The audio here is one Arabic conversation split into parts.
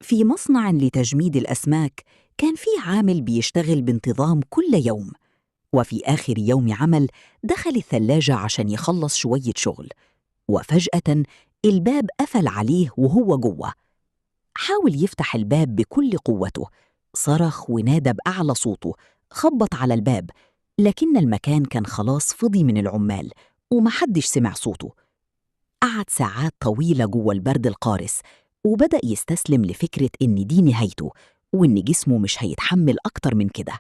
في مصنع لتجميد الأسماك كان في عامل بيشتغل بانتظام كل يوم، وفي آخر يوم عمل دخل الثلاجة عشان يخلص شوية شغل، وفجأة الباب قفل عليه وهو جوه. حاول يفتح الباب بكل قوته، صرخ ونادى بأعلى صوته، خبط على الباب، لكن المكان كان خلاص فضي من العمال ومحدش سمع صوته. قعد ساعات طويلة جوه البرد القارس، وبدأ يستسلم لفكرة إن دي نهايته وإن جسمه مش هيتحمل أكتر من كده.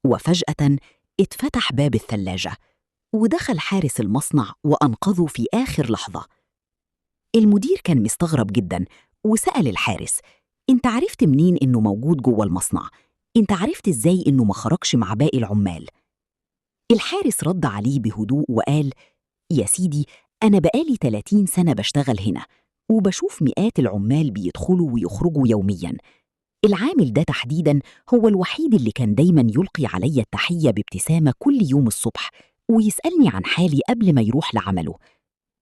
وفجأة اتفتح باب الثلاجة، ودخل حارس المصنع وأنقذه في آخر لحظة. المدير كان مستغرب جدا وسأل الحارس: انت عرفت منين انه موجود جوه المصنع؟ انت عرفت ازاي انه ما خرجش مع باقي العمال؟ الحارس رد عليه بهدوء وقال: يا سيدي، أنا بقالي 30 سنة بشتغل هنا، وبشوف مئات العمال بيدخلوا ويخرجوا يوميا. العامل ده تحديدا هو الوحيد اللي كان دايما يلقي علي التحية بابتسامة كل يوم الصبح، ويسألني عن حالي قبل ما يروح لعمله.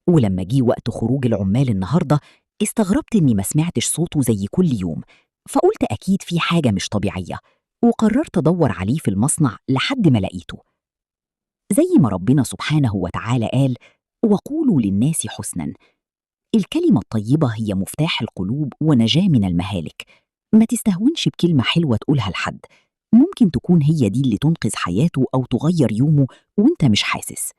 ولما جه وقت خروج العمال النهاردة، استغربت إني ما سمعتش صوته زي كل يوم، فقلت أكيد في حاجة مش طبيعية، وقررت أدور عليه في المصنع لحد ما لقيته. زي ما ربنا سبحانه وتعالى قال: وقولوا للناس حسنا. الكلمة الطيبة هي مفتاح القلوب ونجاة من المهالك. ما تستهونش بكلمة حلوة تقولها لحد، ممكن تكون هي دي اللي تنقذ حياته أو تغير يومه وانت مش حاسس.